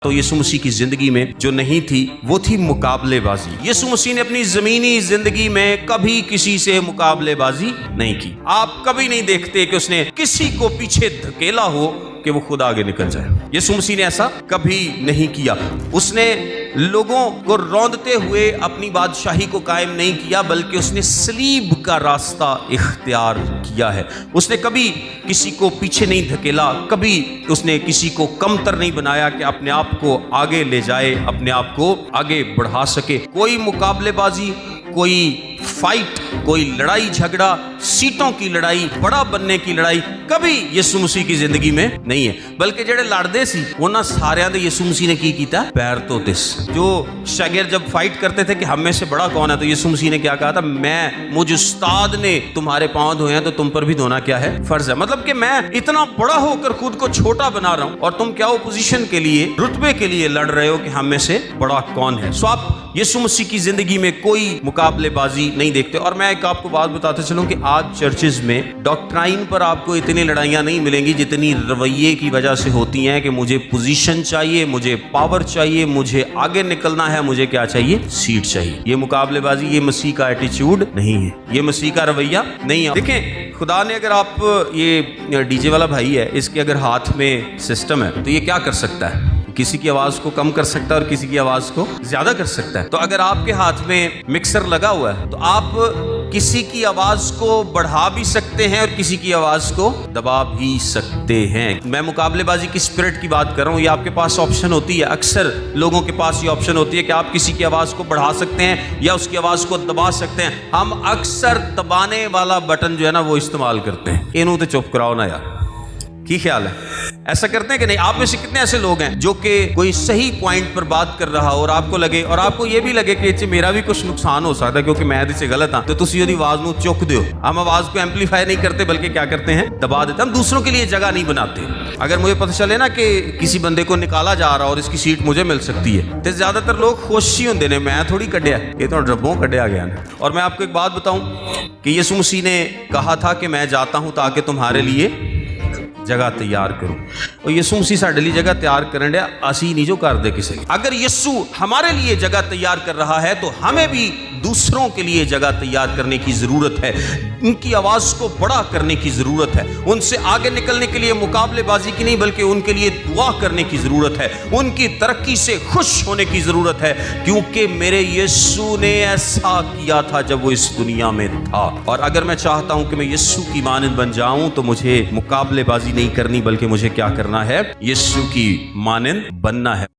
تو یسوع مسیح کی زندگی میں جو نہیں تھی وہ تھی مقابلے بازی۔ یسوع مسیح نے اپنی زمینی زندگی میں کبھی کسی سے مقابلے بازی نہیں کی۔ آپ کبھی نہیں دیکھتے کہ اس نے کسی کو پیچھے دھکیلا ہو کہ وہ خود آگے نکل جائے۔ یسوع مسیح نے ایسا کبھی نہیں کیا۔ اس نے لوگوں کو روندتے ہوئے اپنی بادشاہی کو قائم نہیں کیا، بلکہ اس نے صلیب کا راستہ اختیار کیا ہے۔ اس نے کبھی کسی کو پیچھے نہیں دھکیلا، کبھی اس نے کسی کو کمتر نہیں بنایا کہ اپنے آپ کو آگے لے جائے، اپنے آپ کو آگے بڑھا سکے۔ کوئی مقابلے بازی، کوئی فائٹ، کوئی لڑائی جھگڑا، سیٹوں کی لڑائی، بڑا بننے کی لڑائی کبھی یسوع مسیح کی زندگی میں نہیں ہے۔ بلکہ جڑے لڑدے سی انہاں ساریاں دے یسوع مسیح نے کی کیتا؟ پیر دھوتے۔ جو شاگرد جب فائٹ کرتے تھے کہ ہم میں سے بڑا کون ہے، تو یسوع مسیح نے کیا کہا تھا؟ مجھ استاد نے تمہارے پاؤں دھوئے ہیں تو تم پر بھی دھونا کیا ہے؟ فرض ہے۔ مطلب کہ میں اتنا بڑا ہو کر خود کو چھوٹا بنا رہا ہوں، اور تم کیا اپوزیشن کے لیے، رتبے کے لیے لڑ رہے ہو کہ ہم میں سے بڑا کون ہے۔ سو آپ یسوع مسیح کی زندگی میں کوئی مقابلے بازی نہیں دیکھتے۔ اور میں ایک آپ کو بات بتاتے چلوں کہ آج چرچز میں ڈاکٹرائن پر آپ کو اتنی لڑائیاں نہیں ملیں گی جتنی رویے کی وجہ سے ہوتی ہیں کہ مجھے پوزیشن چاہیے، مجھے پاور چاہیے، مجھے آگے نکلنا ہے، مجھے کیا چاہیے؟ سیٹ چاہیے۔ یہ مقابلے بازی، یہ مسیح کا ایٹیچیوڈ نہیں ہے، یہ مسیح کا رویہ نہیں ہے۔ دیکھیں، خدا نے اگر آپ یہ ڈی جے والا بھائی ہے، اس کے اگر ہاتھ میں سسٹم ہے تو یہ کیا کر سکتا ہے؟ کسی کی آواز کو کم کر سکتا ہے اور کسی کی آواز کو زیادہ کر سکتا ہے۔ تو اگر آپ کے ہاتھ میں مکسر لگا ہوا ہے تو آپ کسی کی آواز کو بڑھا بھی سکتے ہیں اور کسی کی آواز کو دبا بھی سکتے ہیں۔ میں مقابلے بازی کی اسپرٹ کی بات کر رہا ہوں۔ یہ آپ کے پاس آپشن ہوتی ہے، اکثر لوگوں کے پاس یہ آپشن ہوتی ہے کہ آپ کسی کی آواز کو بڑھا سکتے ہیں یا اس کی آواز کو دبا سکتے ہیں۔ ہم اکثر دبانے والا بٹن جو ہے نا وہ استعمال کرتے ہیں۔ انہوں تو چپ کراؤ نا یار، کی خیال ہے؟ ایسا کرتے ہیں کہ نہیں؟ آپ میں سے کتنے ایسے لوگ ہیں جو کہ کوئی صحیح پوائنٹ پر بات کر رہا اور آپ کو لگے، اور آپ کو یہ بھی لگے کہ میرا بھی کچھ نقصان ہو سکتا ہے کیونکہ میں سے غلط ہاں، تو تسی دی آواز نو چک دیو۔ ہم آواز کو ایمپلیفائی نہیں کرتے بلکہ کیا کرتے ہیں؟ دبا دیتے۔ ہم دوسروں کے لیے جگہ نہیں بناتے۔ اگر مجھے پتہ چلے نا کہ کسی بندے کو نکالا جا رہا اور اس کی سیٹ مجھے مل سکتی ہے تو زیادہ تر لوگ خوشی ہوندے نے، میں تھوڑی کڈیا، یہ تو ربوں کڈیا گیا نا۔ اور میں آپ کو ایک بات بتاؤں کہ یسوع مسیح نے کہا تھا کہ میں جاتا ہوں تاکہ تمہارے لیے جگہ تیار کروں، اور یسوع مسیح ساڈے لیے جگہ تیار کرن دیا، اسی نہیں جو کر دے کسی۔ اگر یسوع ہمارے لیے جگہ تیار کر رہا ہے تو ہمیں بھی دوسروں کے لیے جگہ تیار کرنے کی ضرورت ہے، ان کی آواز کو بڑا کرنے کی ضرورت ہے، ان سے آگے نکلنے کے لیے مقابلے بازی کی نہیں بلکہ ان کے لیے دعا کرنے کی ضرورت ہے، ان کی ترقی سے خوش ہونے کی ضرورت ہے، کیونکہ میرے یسوع نے ایسا کیا تھا جب وہ اس دنیا میں تھا۔ اور اگر میں چاہتا ہوں کہ میں یسوع کی مانند بن جاؤں تو مجھے مقابلے بازی نہیں کرنی بلکہ مجھے کیا کرنا ہے؟ یسوع کی مانند بننا ہے۔